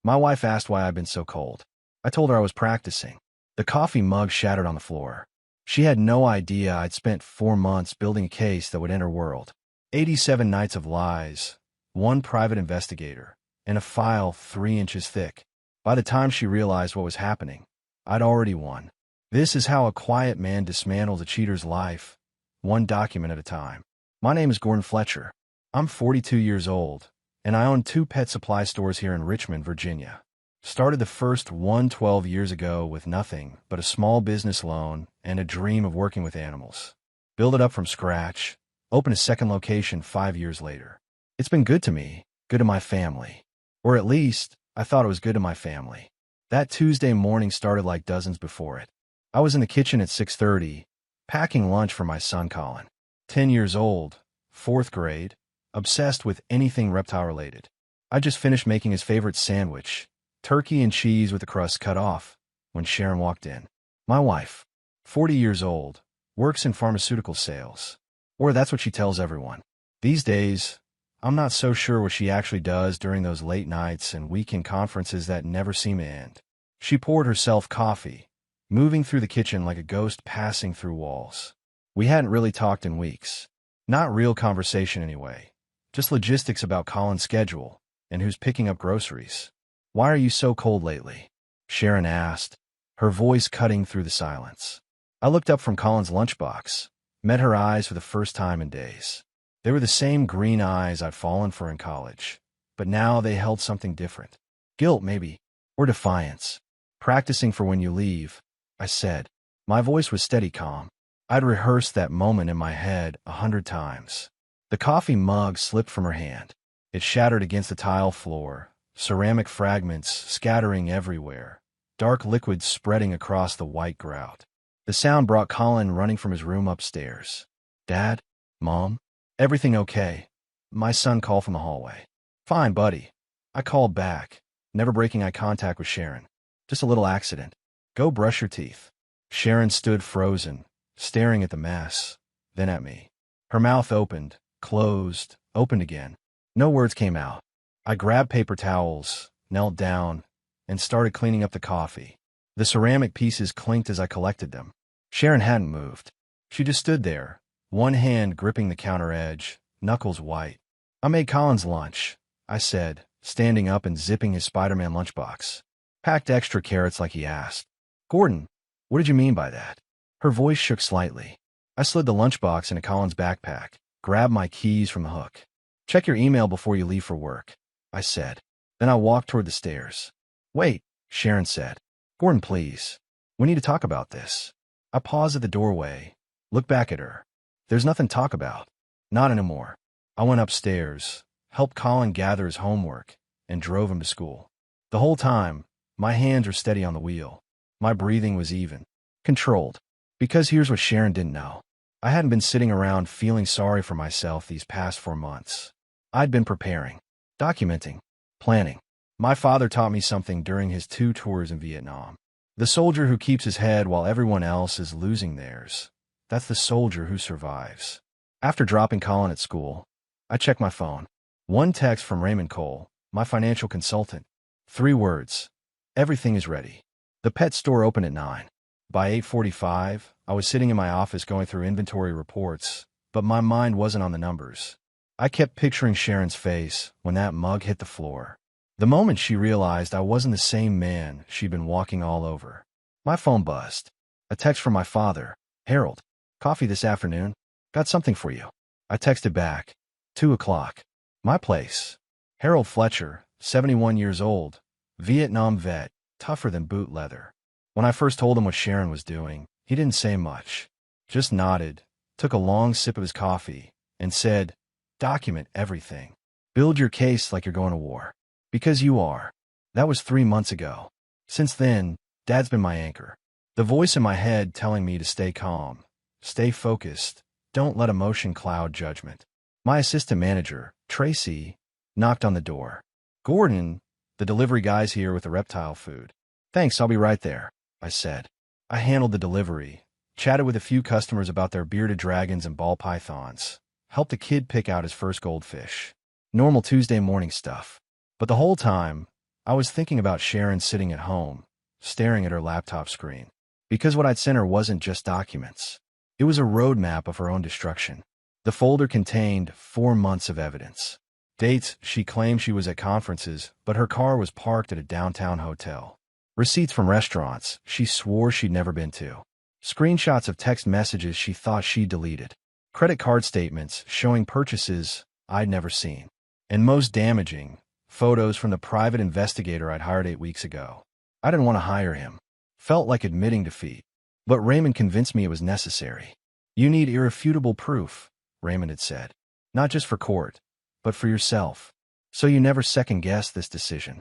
My wife asked why I'd been so cold. I told her I was practicing. The coffee mug shattered on the floor. She had no idea I'd spent 4 months building a case that would end her world. 87 nights of lies, one private investigator, and a file 3 inches thick. By the time she realized what was happening, I'd already won. This is how a quiet man dismantles a cheater's life, one document at a time. My name is Gordon Fletcher. I'm 42 years old, and I own 2 pet supply stores here in Richmond, Virginia. Started the first one 12 years ago with nothing but a small business loan and a dream of working with animals. Build it up from scratch, open a second location 5 years later. It's been good to me, good to my family. Or at least, I thought it was good to my family. That Tuesday morning started like dozens before it. I was in the kitchen at 6:30, packing lunch for my son Colin. 10 years old, 4th grade, obsessed with anything reptile-related. I just finished making his favorite sandwich, turkey and cheese with the crust cut off, when Sharon walked in. My wife, 40 years old, works in pharmaceutical sales. Or that's what she tells everyone. These days, I'm not so sure what she actually does during those late nights and weekend conferences that never seem to end. She poured herself coffee, moving through the kitchen like a ghost passing through walls. We hadn't really talked in weeks. Not real conversation anyway. Just logistics about Colin's schedule and who's picking up groceries. "Why are you so cold lately?" Sharon asked, her voice cutting through the silence. I looked up from Colin's lunchbox, met her eyes for the first time in days. They were the same green eyes I'd fallen for in college, but now they held something different. Guilt, maybe, or defiance. "Practicing for when you leave," I said. My voice was steady calm. I'd rehearsed that moment in my head 100 times. The coffee mug slipped from her hand. It shattered against the tile floor, ceramic fragments scattering everywhere, dark liquid spreading across the white grout. The sound brought Colin running from his room upstairs. "Dad? Mom? Everything okay?" My son called from the hallway. "Fine, buddy." I called back, never breaking eye contact with Sharon. "Just a little accident. Go brush your teeth." Sharon stood frozen, staring at the mess, then at me. Her mouth opened, closed, opened again. No words came out. I grabbed paper towels, knelt down, and started cleaning up the coffee. The ceramic pieces clinked as I collected them. Sharon hadn't moved. She just stood there, one hand gripping the counter edge, knuckles white. "I made Colin's lunch," I said, standing up and zipping his Spider-Man lunchbox. "Packed extra carrots like he asked." "Gordon, what did you mean by that?" Her voice shook slightly. I slid the lunchbox into Colin's backpack, grabbed my keys from the hook. "Check your email before you leave for work," I said. Then I walked toward the stairs. "Wait," Sharon said. "Gordon, please. We need to talk about this." I paused at the doorway, looked back at her. "There's nothing to talk about. Not anymore." I went upstairs, helped Colin gather his homework, and drove him to school. The whole time, my hands were steady on the wheel. My breathing was even, controlled. Because here's what Sharon didn't know. I hadn't been sitting around feeling sorry for myself these past 4 months. I'd been preparing, documenting, planning. My father taught me something during his 2 tours in Vietnam. The soldier who keeps his head while everyone else is losing theirs. That's the soldier who survives. After dropping Colin at school, I checked my phone. One text from Raymond Cole, my financial consultant. 3 words. "Everything is ready." The pet store opened at 9. By 8:45, I was sitting in my office going through inventory reports, but my mind wasn't on the numbers. I kept picturing Sharon's face when that mug hit the floor. The moment she realized I wasn't the same man she'd been walking all over. My phone buzzed. A text from my father. "Harold, coffee this afternoon? Got something for you." I texted back. 2 o'clock. My place. Harold Fletcher, 71 years old, Vietnam vet, tougher than boot leather. When I first told him what Sharon was doing, he didn't say much. Just nodded, took a long sip of his coffee, and said, "Document everything. Build your case like you're going to war. Because you are." That was 3 months ago. Since then, Dad's been my anchor. The voice in my head telling me to stay calm, stay focused, don't let emotion cloud judgment. My assistant manager, Tracy, knocked on the door. "Gordon, the delivery guy's here with the reptile food." "Thanks, I'll be right there," I said. I handled the delivery, chatted with a few customers about their bearded dragons and ball pythons, helped a kid pick out his first goldfish. Normal Tuesday morning stuff. But the whole time, I was thinking about Sharon sitting at home, staring at her laptop screen. Because what I'd sent her wasn't just documents. It was a roadmap of her own destruction. The folder contained 4 months of evidence. Dates, she claimed she was at conferences, but her car was parked at a downtown hotel. Receipts from restaurants she swore she'd never been to. Screenshots of text messages she thought she'd deleted. Credit card statements showing purchases I'd never seen. And most damaging, photos from the private investigator I'd hired 8 weeks ago. I didn't want to hire him. Felt like admitting defeat. But Raymond convinced me it was necessary. You need irrefutable proof, Raymond had said. Not just for court, but for yourself. So you never second-guess this decision.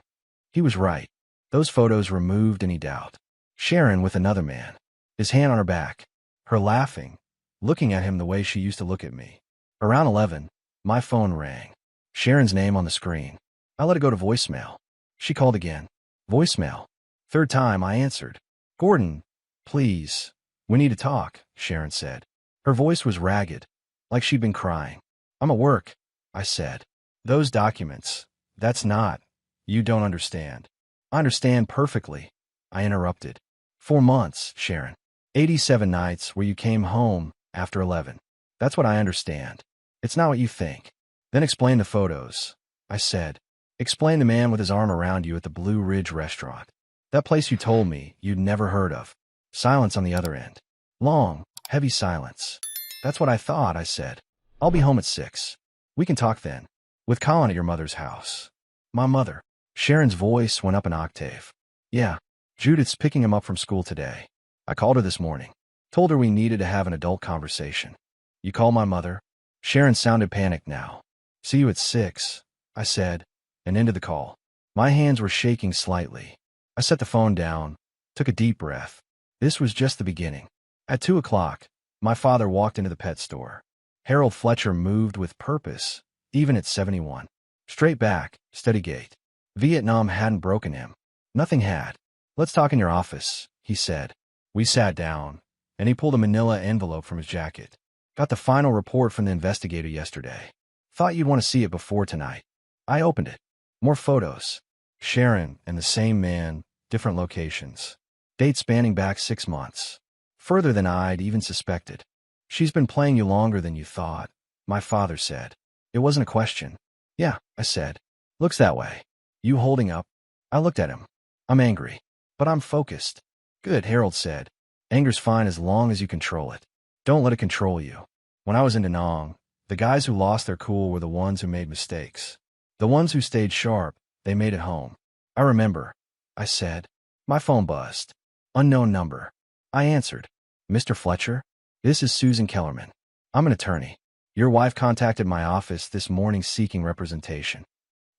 He was right. Those photos removed any doubt. Sharon with another man. His hand on her back. Her laughing, looking at him the way she used to look at me. Around 11, my phone rang. Sharon's name on the screen. I let it go to voicemail. She called again. Voicemail. Third time I answered. Gordon, please. We need to talk, Sharon said. Her voice was ragged, like she'd been crying. I'm at work, I said. Those documents, that's not. You don't understand. I understand perfectly, I interrupted. 4 months, Sharon. 87 nights where you came home after 11. That's what I understand. It's not what you think. Then explain the photos, I said. Explain the man with his arm around you at the Blue Ridge restaurant. That place you told me you'd never heard of. Silence on the other end. Long, heavy silence. That's what I thought, I said. I'll be home at 6. We can talk then. With Colin at your mother's house. My mother. Sharon's voice went up an octave. Yeah, Judith's picking him up from school today. I called her this morning. Told her we needed to have an adult conversation. You call my mother? Sharon sounded panicked now. See you at 6, I said, and ended the call. My hands were shaking slightly. I set the phone down, took a deep breath. This was just the beginning. At 2 o'clock, my father walked into the pet store. Harold Fletcher moved with purpose, even at 71. Straight back, steady gait. Vietnam hadn't broken him. Nothing had. Let's talk in your office, he said. We sat down, and he pulled a manila envelope from his jacket. Got the final report from the investigator yesterday. Thought you'd want to see it before tonight. I opened it. More photos. Sharon and the same man, different locations. Dates spanning back 6 months. Further than I'd even suspected. She's been playing you longer than you thought, my father said. It wasn't a question. Yeah, I said. Looks that way. You holding up? I looked at him. I'm angry. But I'm focused. Good, Harold said. Anger's fine as long as you control it. Don't let it control you. When I was in Da Nang, the guys who lost their cool were the ones who made mistakes. The ones who stayed sharp, they made it home. I remember, I said. My phone buzzed. Unknown number. I answered. Mr. Fletcher? This is Susan Kellerman. I'm an attorney. Your wife contacted my office this morning seeking representation.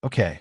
Okay,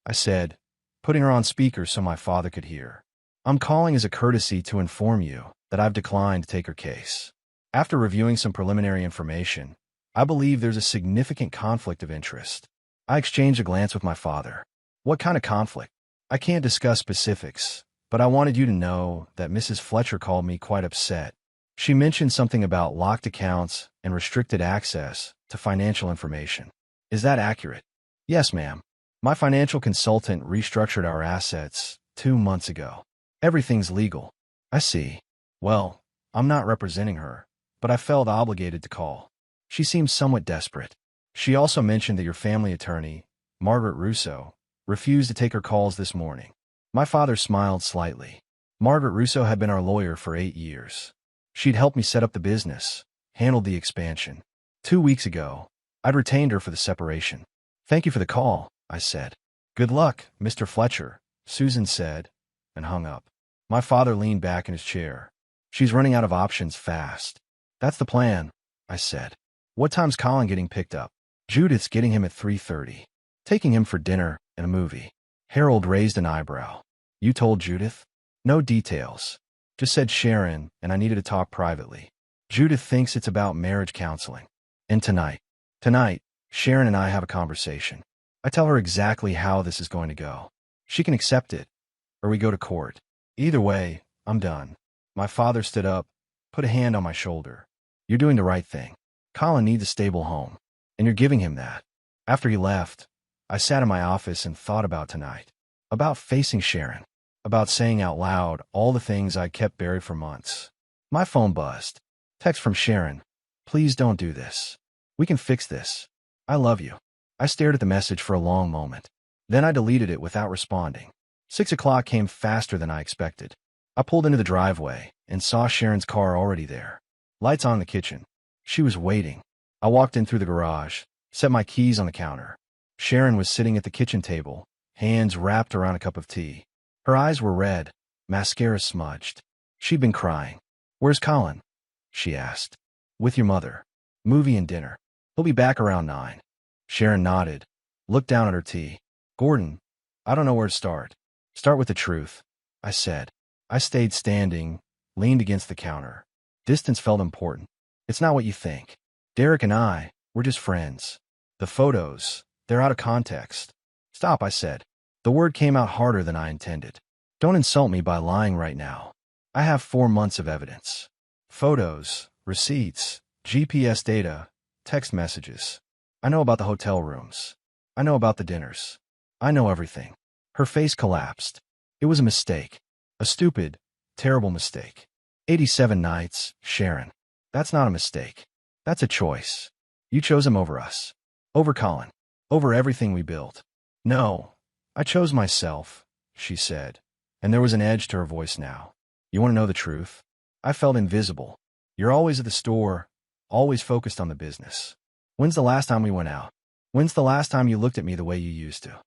I said, putting her on speaker so my father could hear. I'm calling as a courtesy to inform you that I've declined to take her case. After reviewing some preliminary information, I believe there's a significant conflict of interest. I exchanged a glance with my father. What kind of conflict? I can't discuss specifics, but I wanted you to know that Mrs. Fletcher called me quite upset. She mentioned something about locked accounts and restricted access to financial information. Is that accurate? Yes, ma'am. My financial consultant restructured our assets 2 months ago. Everything's legal. I see. Well, I'm not representing her, but I felt obligated to call. She seemed somewhat desperate. She also mentioned that your family attorney, Margaret Russo, refused to take her calls this morning. My father smiled slightly. Margaret Russo had been our lawyer for 8 years. She'd helped me set up the business, handled the expansion. 2 weeks ago, I'd retained her for the separation. Thank you for the call, I said. Good luck, Mr. Fletcher, Susan said, and hung up. My father leaned back in his chair. She's running out of options fast. That's the plan, I said. What time's Colin getting picked up? Judith's getting him at 3:30. Taking him for dinner and a movie. Harold raised an eyebrow. You told Judith? No details. Just said Sharon, and I needed to talk privately. Judith thinks it's about marriage counseling. And tonight, Sharon and I have a conversation. I tell her exactly how this is going to go. She can accept it, or we go to court. Either way, I'm done. My father stood up, put a hand on my shoulder. You're doing the right thing. Colin needs a stable home, and you're giving him that. After he left, I sat in my office and thought about tonight. About facing Sharon. About saying out loud all the things I kept buried for months. My phone buzzed. Text from Sharon. Please don't do this. We can fix this. I love you. I stared at the message for a long moment. Then I deleted it without responding. 6 o'clock came faster than I expected. I pulled into the driveway and saw Sharon's car already there. Lights on in the kitchen. She was waiting. I walked in through the garage, set my keys on the counter. Sharon was sitting at the kitchen table, hands wrapped around a cup of tea. Her eyes were red, mascara smudged. She'd been crying. Where's Colin? She asked. With your mother. Movie and dinner. He'll be back around 9. Sharon nodded, looked down at her tea. Gordon, I don't know where to start. Start with the truth, I said. I stayed standing, leaned against the counter. Distance felt important. It's not what you think. Derek and I, we're just friends. The photos, they're out of context. Stop, I said. The word came out harder than I intended. Don't insult me by lying right now. I have 4 months of evidence. Photos, receipts, GPS data, text messages. I know about the hotel rooms. I know about the dinners. I know everything. Her face collapsed. It was a mistake. A stupid, terrible mistake. 87 nights, Sharon. That's not a mistake. That's a choice. You chose him over us. Over Colin. Over everything we built. No, I chose myself, she said, and there was an edge to her voice now. You want to know the truth? I felt invisible. You're always at the store, always focused on the business. When's the last time we went out? When's the last time you looked at me the way you used to?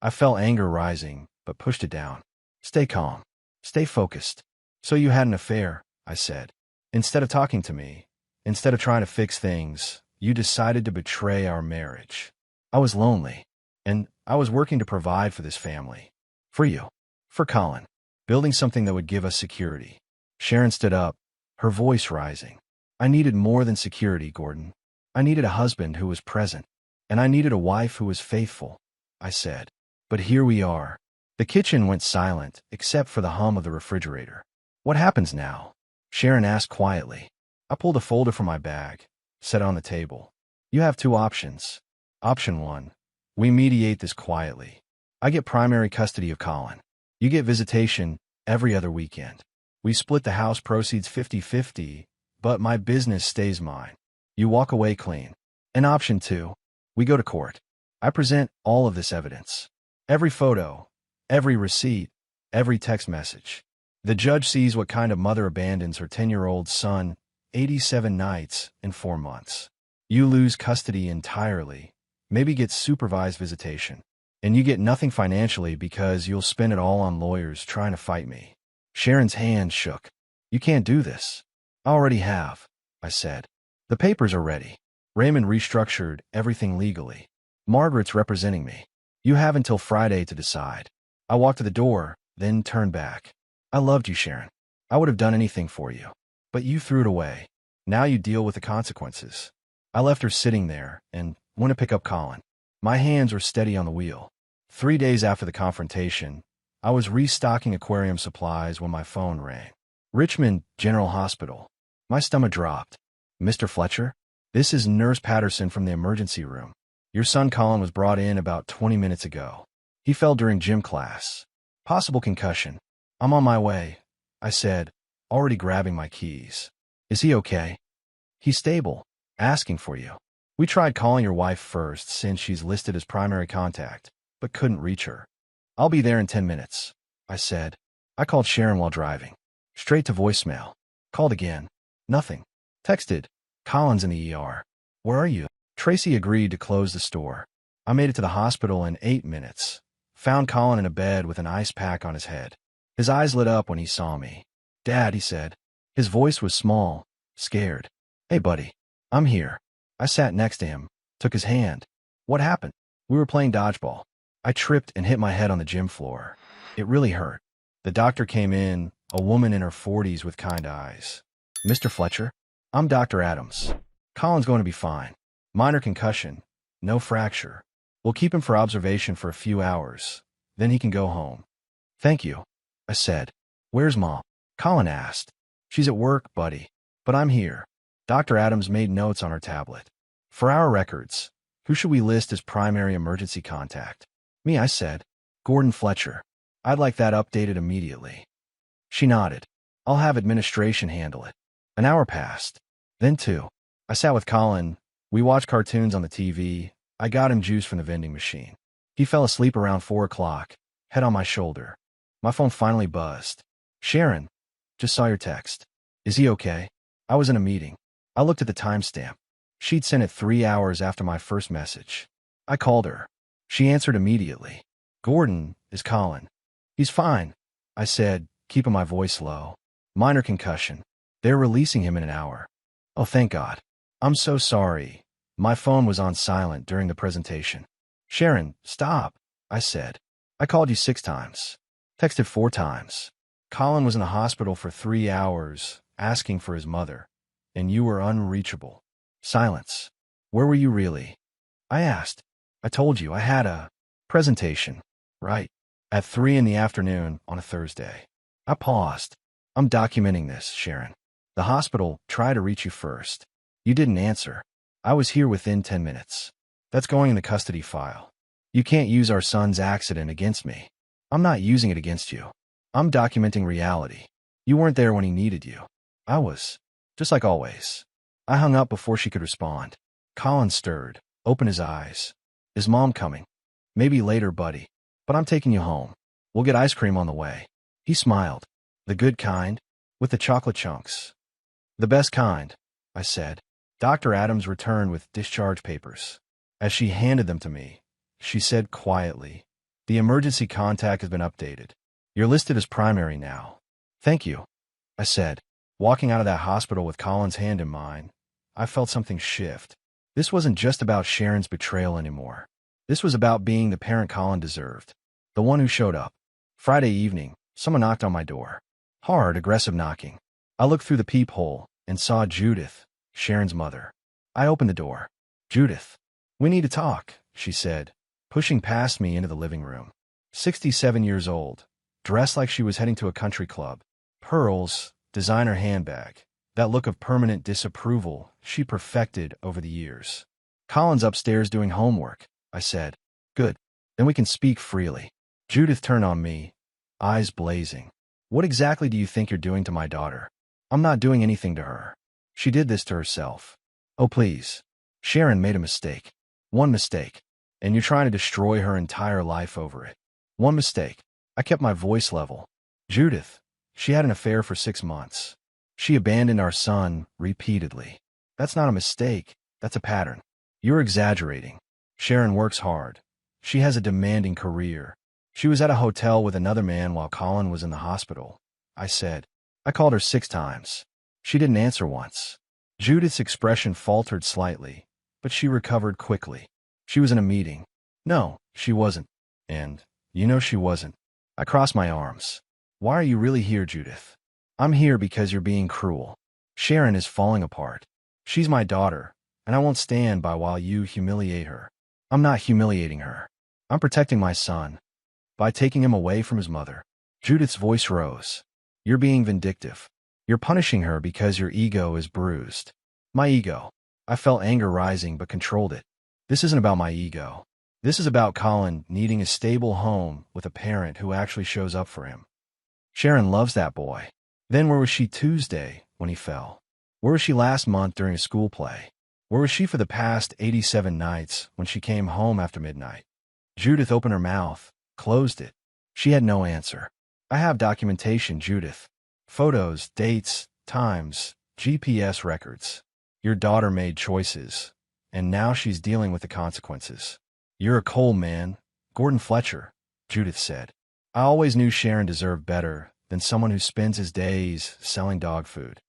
I felt anger rising, but pushed it down. Stay calm. Stay focused. So you had an affair, I said. Instead of talking to me, instead of trying to fix things, you decided to betray our marriage. I was lonely, and I was working to provide for this family. For you. For Colin. Building something that would give us security. Sharon stood up, her voice rising. I needed more than security, Gordon. I needed a husband who was present, and I needed a wife who was faithful, I said. But here we are. The kitchen went silent, except for the hum of the refrigerator. What happens now? Sharon asked quietly. I pulled a folder from my bag, set it on the table. You have 2 options. Option 1. We mediate this quietly. I get primary custody of Colin. You get visitation every other weekend. We split the house proceeds 50-50, but my business stays mine. You walk away clean. And option 2. We go to court. I present all of this evidence. Every photo, every receipt, every text message. The judge sees what kind of mother abandons her 10-year-old son 87 nights in 4 months. You lose custody entirely, maybe get supervised visitation, and you get nothing financially because you'll spend it all on lawyers trying to fight me. Sharon's hand shook. You can't do this. I already have, I said. The papers are ready. Raymond restructured everything legally. Margaret's representing me. You have until Friday to decide. I walked to the door, then turned back. I loved you, Sharon. I would have done anything for you. But you threw it away. Now you deal with the consequences. I left her sitting there and went to pick up Colin. My hands were steady on the wheel. 3 days after the confrontation, I was restocking aquarium supplies when my phone rang. Richmond General Hospital. My stomach dropped. Mr. Fletcher? This is Nurse Patterson from the emergency room. Your son Colin was brought in about 20 minutes ago. He fell during gym class. Possible concussion. I'm on my way, I said, already grabbing my keys. Is he okay? He's stable. Asking for you. We tried calling your wife first since she's listed as primary contact, but couldn't reach her. I'll be there in 10 minutes, I said. I called Sharon while driving. Straight to voicemail. Called again. Nothing. Texted. Colin's in the ER. Where are you? Tracy agreed to close the store. I made it to the hospital in 8 minutes. Found Colin in a bed with an ice pack on his head. His eyes lit up when he saw me. Dad, he said. His voice was small, scared. Hey, buddy. I'm here. I sat next to him, took his hand. What happened? We were playing dodgeball. I tripped and hit my head on the gym floor. It really hurt. The doctor came in, a woman in her 40s with kind eyes. Mr. Fletcher? I'm Dr. Adams. Colin's going to be fine. Minor concussion, no fracture. We'll keep him for observation for a few hours. Then he can go home. Thank you, I said. Where's Mom? Colin asked. She's at work, buddy. But I'm here. Dr. Adams made notes on her tablet. For our records, who should we list as primary emergency contact? Me, I said. Gordon Fletcher. I'd like that updated immediately. She nodded. I'll have administration handle it. An hour passed. Then 2. I sat with Colin. We watched cartoons on the TV. I got him juice from the vending machine. He fell asleep around 4 o'clock, head on my shoulder. My phone finally buzzed. Sharon, just saw your text. Is he okay? I was in a meeting. I looked at the timestamp. She'd sent it 3 hours after my first message. I called her. She answered immediately. Gordon, is Colin. He's fine, I said, keeping my voice low. Minor concussion. They're releasing him in an hour. Oh, thank God. I'm so sorry. My phone was on silent during the presentation. Sharon, stop, I said. I called you 6 times. Texted 4 times. Colin was in the hospital for 3 hours, asking for his mother. And you were unreachable. Silence. Where were you really? I asked. I told you I had a presentation. Right. At 3 in the afternoon on a Thursday. I paused. I'm documenting this, Sharon. The hospital tried to reach you first. You didn't answer. I was here within 10 minutes. That's going in the custody file. You can't use our son's accident against me. I'm not using it against you. I'm documenting reality. You weren't there when he needed you. I was. Just like always. I hung up before she could respond. Colin stirred, opened his eyes. Is Mom coming? Maybe later, buddy. But I'm taking you home. We'll get ice cream on the way. He smiled. The good kind? With the chocolate chunks. The best kind, I said. Dr. Adams returned with discharge papers. As she handed them to me, she said quietly, the emergency contact has been updated. You're listed as primary now. Thank you, I said. Walking out of that hospital with Colin's hand in mine, I felt something shift. This wasn't just about Sharon's betrayal anymore. This was about being the parent Colin deserved. The one who showed up. Friday evening, someone knocked on my door. Hard, aggressive knocking. I looked through the peephole and saw Judith, Sharon's mother. I opened the door. Judith. We need to talk, she said, pushing past me into the living room. 67 years old, dressed like she was heading to a country club. Pearls, designer handbag. That look of permanent disapproval she perfected over the years. Colin's upstairs doing homework, I said. Good. Then we can speak freely. Judith turned on me, eyes blazing. What exactly do you think you're doing to my daughter? I'm not doing anything to her. She did this to herself. Oh, please. Sharon made a mistake. One mistake. And you're trying to destroy her entire life over it. One mistake. I kept my voice level. Judith. She had an affair for 6 months. She abandoned our son repeatedly. That's not a mistake. That's a pattern. You're exaggerating. Sharon works hard. She has a demanding career. She was at a hotel with another man while Colin was in the hospital, I said. I called her 6 times. She didn't answer once. Judith's expression faltered slightly, but she recovered quickly. She was in a meeting. No, she wasn't. And, you know she wasn't. I crossed my arms. Why are you really here, Judith? I'm here because you're being cruel. Sharon is falling apart. She's my daughter, and I won't stand by while you humiliate her. I'm not humiliating her. I'm protecting my son. By taking him away from his mother. Judith's voice rose. You're being vindictive. You're punishing her because your ego is bruised. My ego. I felt anger rising but controlled it. This isn't about my ego. This is about Colin needing a stable home with a parent who actually shows up for him. Sharon loves that boy. Then where was she Tuesday when he fell? Where was she last month during a school play? Where was she for the past 87 nights when she came home after midnight? Judith opened her mouth, closed it. She had no answer. I have documentation, Judith. Photos, dates, times, GPS records. Your daughter made choices, and now she's dealing with the consequences. You're a cold man, Gordon Fletcher, Judith said. I always knew Sharon deserved better than someone who spends his days selling dog food.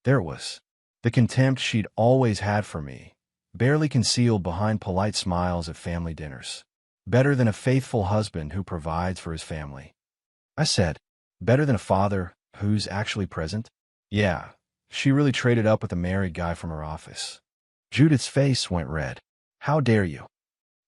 There it was. The contempt she'd always had for me, barely concealed behind polite smiles at family dinners. Better than a faithful husband who provides for his family. I said, better than a father who's actually present? Yeah, she really traded up with a married guy from her office. Judith's face went red. How dare you?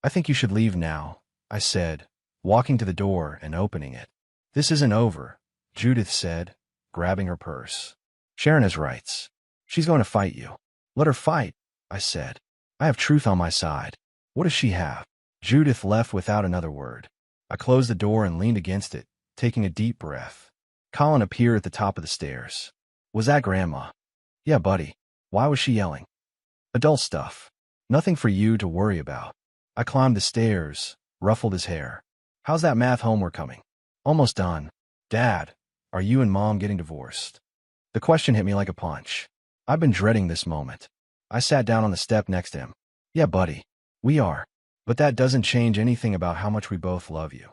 I think you should leave now, I said, walking to the door and opening it. This isn't over, Judith said, grabbing her purse. Sharon has rights. She's going to fight you. Let her fight, I said. I have truth on my side. What does she have? Judith left without another word. I closed the door and leaned against it, taking a deep breath. Colin appeared at the top of the stairs. Was that Grandma? Yeah, buddy. Why was she yelling? Adult stuff. Nothing for you to worry about. I climbed the stairs, ruffled his hair. How's that math homework coming? Almost done. Dad, are you and Mom getting divorced? The question hit me like a punch. I've been dreading this moment. I sat down on the step next to him. Yeah, buddy. We are. But that doesn't change anything about how much we both love you.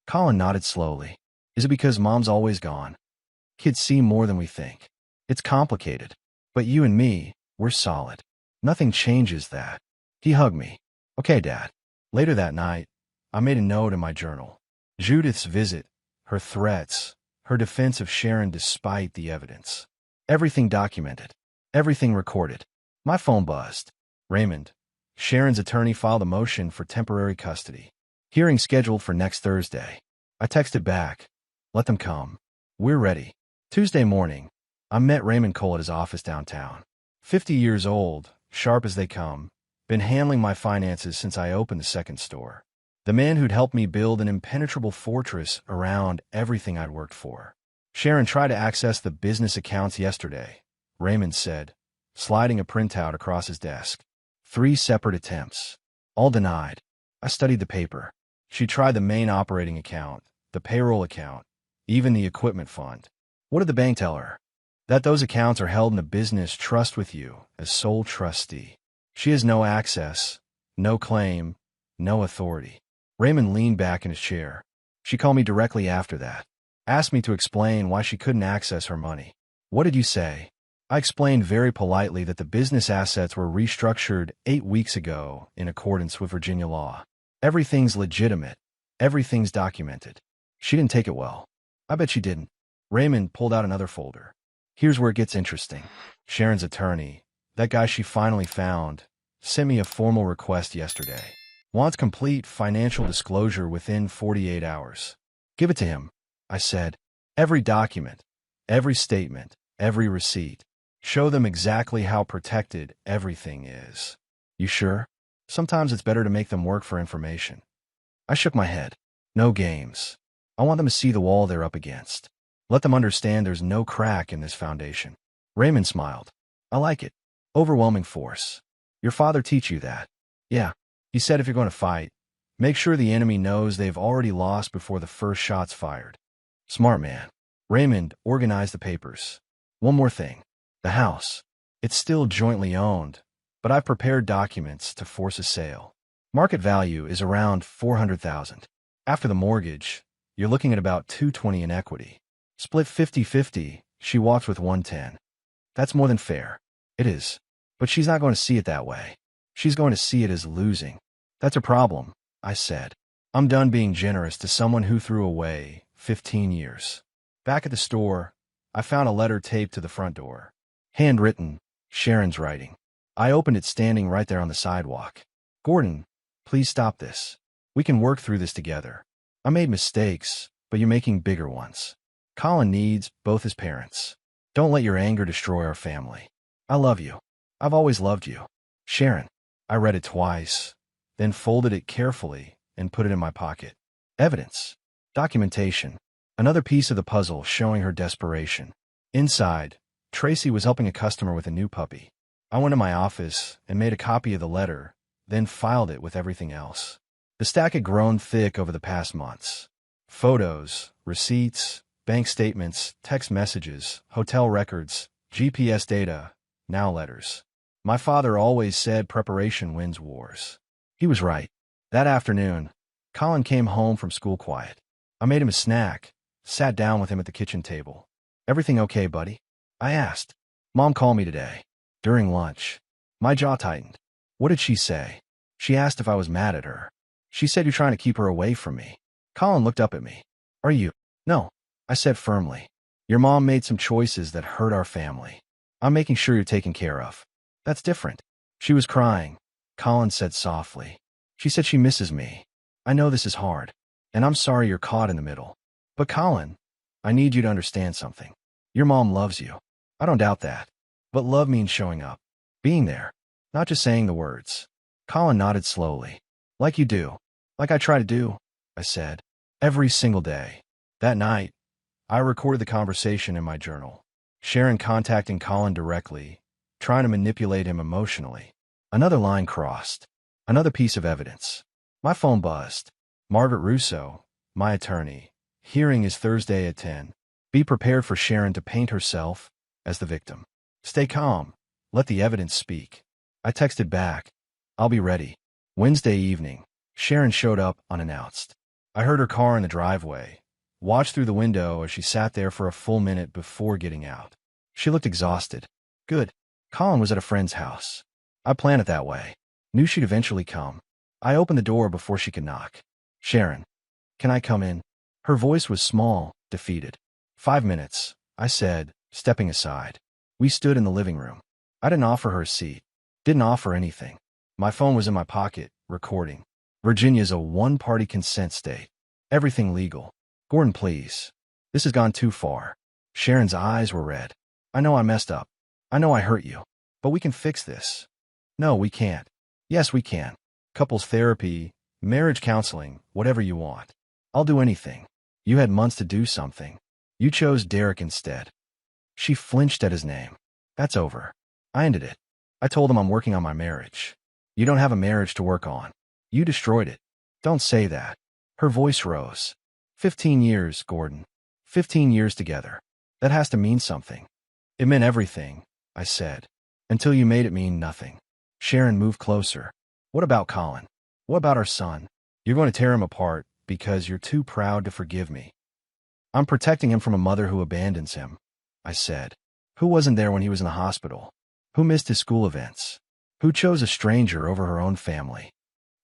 Colin nodded slowly. Is it because Mom's always gone? Kids see more than we think. It's complicated. But you and me, we're solid. Nothing changes that. He hugged me. Okay, Dad. Later that night, I made a note in my journal. Judith's visit, her threats, her defense of Sharon despite the evidence. Everything documented. Everything recorded. My phone buzzed. Raymond, Sharon's attorney filed a motion for temporary custody. Hearing scheduled for next Thursday. I texted back. Let them come. We're ready. Tuesday morning, I met Raymond Cole at his office downtown. 50 years old, sharp as they come, been handling my finances since I opened the second store. The man who'd helped me build an impenetrable fortress around everything I'd worked for. Sharon tried to access the business accounts yesterday, Raymond said, sliding a printout across his desk. 3 separate attempts. All denied. I studied the paper. She tried the main operating account, the payroll account, even the equipment fund. What did the bank tell her? That those accounts are held in a business trust with you as sole trustee. She has no access, no claim, no authority. Raymond leaned back in his chair. She called me directly after that. Asked me to explain why she couldn't access her money. What did you say? I explained very politely that the business assets were restructured 8 weeks ago in accordance with Virginia law. Everything's legitimate. Everything's documented. She didn't take it well. I bet she didn't. Raymond pulled out another folder. Here's where it gets interesting. Sharon's attorney, that guy she finally found, sent me a formal request yesterday. Wants complete financial disclosure within 48 hours. Give it to him, I said. Every document, every statement, every receipt. Show them exactly how protected everything is. You sure? Sometimes it's better to make them work for information. I shook my head. No games. I want them to see the wall they're up against. Let them understand there's no crack in this foundation. Raymond smiled. I like it. Overwhelming force. Your father teach you that? Yeah. He said if you're going to fight, make sure the enemy knows they've already lost before the first shot's fired. Smart man. Raymond organized the papers. One more thing. The house. It's still jointly owned, but I've prepared documents to force a sale. Market value is around $400,000. After the mortgage, you're looking at about $220 in equity. Split 50-50, she walks with $110. That's more than fair. It is. But she's not going to see it that way. She's going to see it as losing. That's a problem, I said. I'm done being generous to someone who threw away 15 years. Back at the store, I found a letter taped to the front door. Handwritten, Sharon's writing. I opened it standing right there on the sidewalk. Gordon, please stop this. We can work through this together. I made mistakes, but you're making bigger ones. Colin needs both his parents. Don't let your anger destroy our family. I love you. I've always loved you. Sharon. I read it twice, then folded it carefully and put it in my pocket. Evidence. Documentation. Another piece of the puzzle showing her desperation. Inside, Tracy was helping a customer with a new puppy. I went to my office and made a copy of the letter, then filed it with everything else. The stack had grown thick over the past months. Photos, receipts, bank statements, text messages, hotel records, GPS data, now letters. My father always said preparation wins wars. He was right. That afternoon, Colin came home from school quiet. I made him a snack, sat down with him at the kitchen table. Everything okay, buddy? I asked. Mom called me today. During lunch. My jaw tightened. What did she say? She asked if I was mad at her. She said you're trying to keep her away from me. Colin looked up at me. Are you? No, I said firmly. Your mom made some choices that hurt our family. I'm making sure you're taken care of. That's different. She was crying. Colin said softly. She said she misses me. I know this is hard, and I'm sorry you're caught in the middle. But Colin, I need you to understand something. Your mom loves you. I don't doubt that. But love means showing up. Being there. Not just saying the words. Colin nodded slowly. Like you do. Like I try to do, I said. Every single day. That night, I recorded the conversation in my journal. Sharon contacting Colin directly, trying to manipulate him emotionally. Another line crossed. Another piece of evidence. My phone buzzed. Margaret Russo, my attorney. Hearing is Thursday at 10. Be prepared for Sharon to paint herself as the victim. Stay calm. Let the evidence speak. I texted back. I'll be ready. Wednesday evening. Sharon showed up unannounced. I heard her car in the driveway. Watched through the window as she sat there for a full minute before getting out. She looked exhausted. Good. Colin was at a friend's house. I planned it that way. Knew she'd eventually come. I opened the door before she could knock. Sharon, can I come in? Her voice was small, defeated. 5 minutes, I said, stepping aside. We stood in the living room. I didn't offer her a seat. Didn't offer anything. My phone was in my pocket, recording. Virginia's a one-party consent state. Everything legal. Gordon, please. This has gone too far. Sharon's eyes were red. I know I messed up. I know I hurt you. But we can fix this. No, we can't. Yes, we can. Couples therapy, marriage counseling, whatever you want. I'll do anything. You had months to do something. You chose Derek instead. She flinched at his name. That's over. I ended it. I told him I'm working on my marriage. You don't have a marriage to work on. You destroyed it. Don't say that. Her voice rose. 15 years, Gordon. 15 years together. That has to mean something. It meant everything, I said. Until you made it mean nothing. Sharon moved closer. What about Colin? What about our son? You're going to tear him apart because you're too proud to forgive me. I'm protecting him from a mother who abandons him, I said. Who wasn't there when he was in the hospital? Who missed his school events? Who chose a stranger over her own family?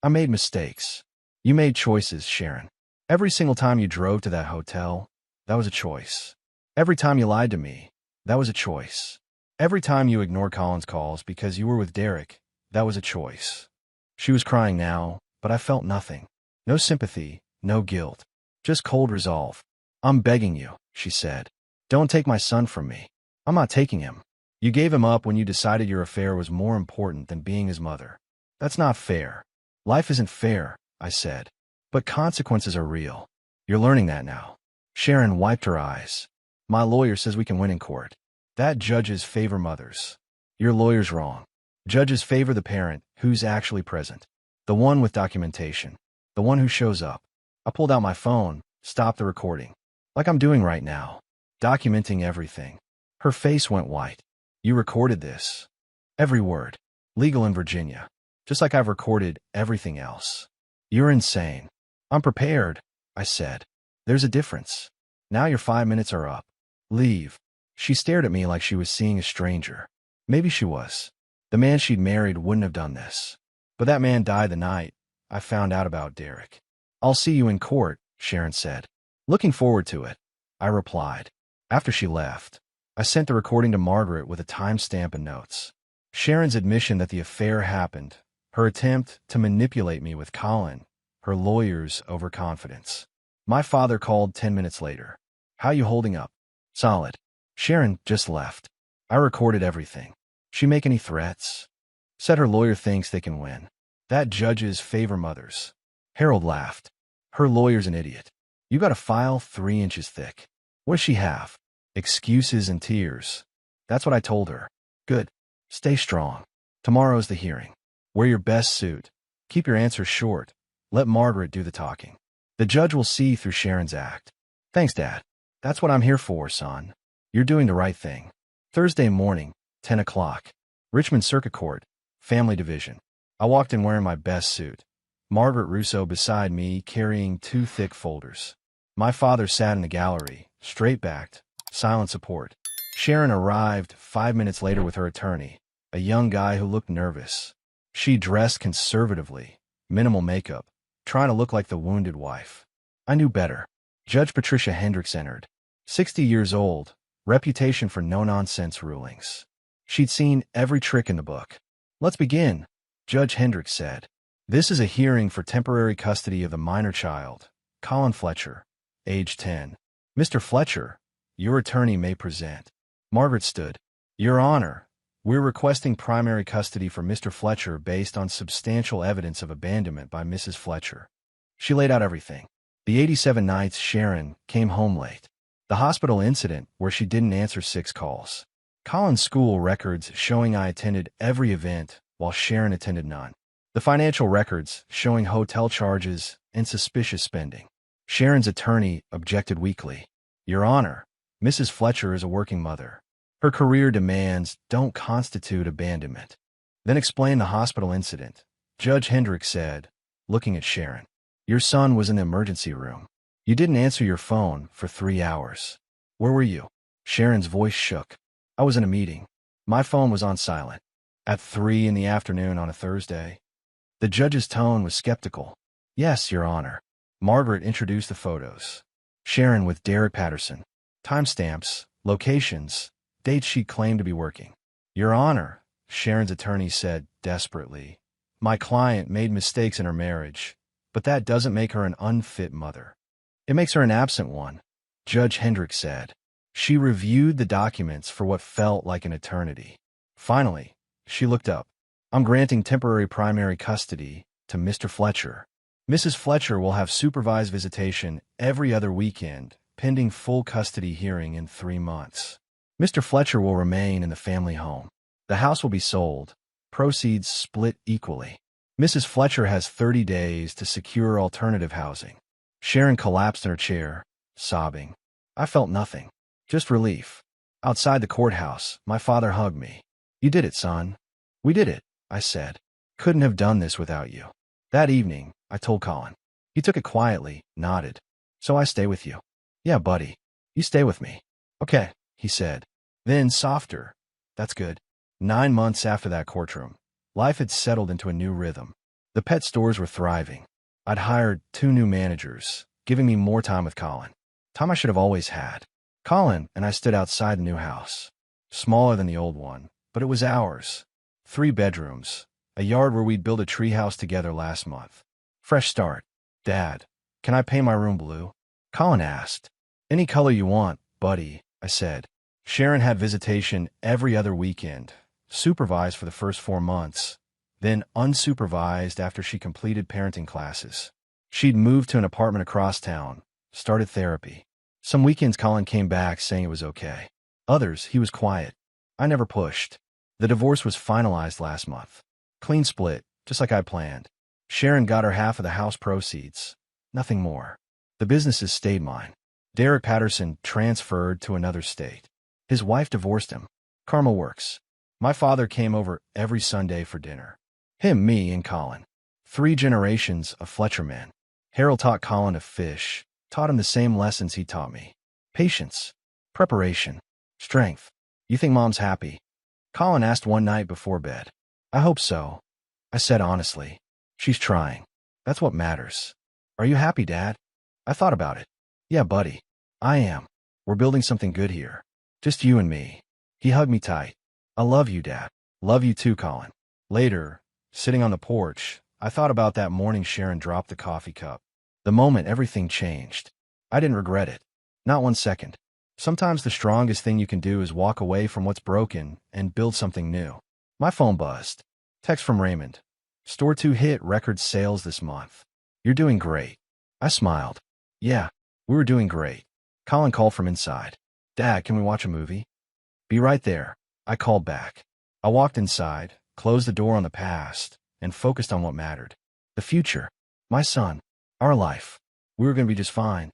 I made mistakes. You made choices, Sharon. Every single time you drove to that hotel, that was a choice. Every time you lied to me, that was a choice. Every time you ignored Colin's calls because you were with Derek, that was a choice. She was crying now, but I felt nothing. No sympathy, no guilt. Just cold resolve. I'm begging you, she said. Don't take my son from me. I'm not taking him. You gave him up when you decided your affair was more important than being his mother. That's not fair. Life isn't fair, I said. But consequences are real. You're learning that now. Sharon wiped her eyes. My lawyer says we can win in court. That judges favor mothers. Your lawyer's wrong. Judges favor the parent who's actually present. The one with documentation. The one who shows up. I pulled out my phone, stopped the recording. Like I'm doing right now. Documenting everything. Her face went white. You recorded this. Every word. Legal in Virginia. Just like I've recorded everything else. You're insane. I'm prepared, I said. There's a difference. Now your 5 minutes are up. Leave. She stared at me like she was seeing a stranger. Maybe she was. The man she'd married wouldn't have done this. But that man died the night I found out about Derek. I'll see you in court, Sharon said. Looking forward to it, I replied. After she left, I sent the recording to Margaret with a timestamp and notes. Sharon's admission that the affair happened, her attempt to manipulate me with Colin, her lawyer's overconfidence. My father called 10 minutes later. How you holding up? Solid. Sharon just left. I recorded everything. She make any threats? Said her lawyer thinks they can win. That judges favor mothers. Harold laughed. Her lawyer's an idiot. You got a file 3 inches thick. What does she have? Excuses and tears. That's what I told her. Good. Stay strong. Tomorrow's the hearing. Wear your best suit. Keep your answers short. Let Margaret do the talking. The judge will see through Sharon's act. Thanks, Dad. That's what I'm here for, son. You're doing the right thing. Thursday morning, 10 o'clock. Richmond Circuit Court, Family Division. I walked in wearing my best suit. Margaret Russo beside me carrying 2 thick folders. My father sat in the gallery, straight-backed, silent support. Sharon arrived 5 minutes later with her attorney, a young guy who looked nervous. She dressed conservatively, minimal makeup, trying to look like the wounded wife. I knew better. Judge Patricia Hendricks entered. 60 years old, reputation for no-nonsense rulings. She'd seen every trick in the book. Let's begin, Judge Hendricks said. This is a hearing for temporary custody of the minor child, Colin Fletcher, age 10. Mr. Fletcher, your attorney may present. Margaret stood. Your Honor, we're requesting primary custody for Mr. Fletcher based on substantial evidence of abandonment by Mrs. Fletcher. She laid out everything. The 87 nights Sharon came home late. The hospital incident where she didn't answer 6 calls. Colin's school records showing I attended every event while Sharon attended none. The financial records showing hotel charges and suspicious spending. Sharon's attorney objected weakly. Your Honor, Mrs. Fletcher is a working mother. Her career demands don't constitute abandonment. Then explain the hospital incident. Judge Hendrick said, looking at Sharon. Your son was in the emergency room. You didn't answer your phone for 3 hours. Where were you? Sharon's voice shook. I was in a meeting. My phone was on silent. At 3 in the afternoon on a Thursday. The judge's tone was skeptical. Yes, Your Honor. Margaret introduced the photos. Sharon with Derek Patterson. Timestamps, locations, dates she claimed to be working. Your Honor, Sharon's attorney said desperately. My client made mistakes in her marriage, but that doesn't make her an unfit mother. It makes her an absent one, Judge Hendrick said. She reviewed the documents for what felt like an eternity. Finally, she looked up. I'm granting temporary primary custody to Mr. Fletcher. Mrs. Fletcher will have supervised visitation every other weekend, pending full custody hearing in 3 months. Mr. Fletcher will remain in the family home. The house will be sold, proceeds split equally. Mrs. Fletcher has 30 days to secure alternative housing. Sharon collapsed in her chair, sobbing. I felt nothing, just relief. Outside the courthouse, my father hugged me. You did it, son. We did it, I said. Couldn't have done this without you. That evening, I told Colin. He took it quietly, nodded. So I stay with you. Yeah, buddy. You stay with me. Okay, he said. Then, softer. That's good. 9 months after that courtroom, life had settled into a new rhythm. The pet stores were thriving. I'd hired 2 new managers, giving me more time with Colin. Time I should have always had. Colin and I stood outside the new house. Smaller than the old one, but it was ours. 3 bedrooms, a yard where we'd built a treehouse together last month. Fresh start. Dad, can I paint my room blue? Colin asked. Any color you want, buddy, I said. Sharon had visitation every other weekend, supervised for the first 4 months, then unsupervised after she completed parenting classes. She'd moved to an apartment across town, started therapy. Some weekends Colin came back saying it was okay. Others, he was quiet. I never pushed. The divorce was finalized last month. Clean split, just like I planned. Sharon got her half of the house proceeds. Nothing more. The businesses stayed mine. Derek Patterson transferred to another state. His wife divorced him. Karma works. My father came over every Sunday for dinner. Him, me, and Colin. 3 generations of Fletcher men. Harold taught Colin to fish, taught him the same lessons he taught me. Patience, preparation, strength. You think Mom's happy? Colin asked one night before bed. I hope so. I said honestly. She's trying. That's what matters. Are you happy, Dad? I thought about it. Yeah, buddy. I am. We're building something good here. Just you and me. He hugged me tight. I love you, Dad. Love you too, Colin. Later, sitting on the porch, I thought about that morning Sharon dropped the coffee cup. The moment everything changed. I didn't regret it. Not 1 second. Sometimes the strongest thing you can do is walk away from what's broken and build something new. My phone buzzed. Text from Raymond. Store 2 hit record sales this month. You're doing great. I smiled. Yeah, we were doing great. Colin called from inside. Dad, can we watch a movie? Be right there. I called back. I walked inside, closed the door on the past, and focused on what mattered. The future. My son. Our life. We were going to be just fine.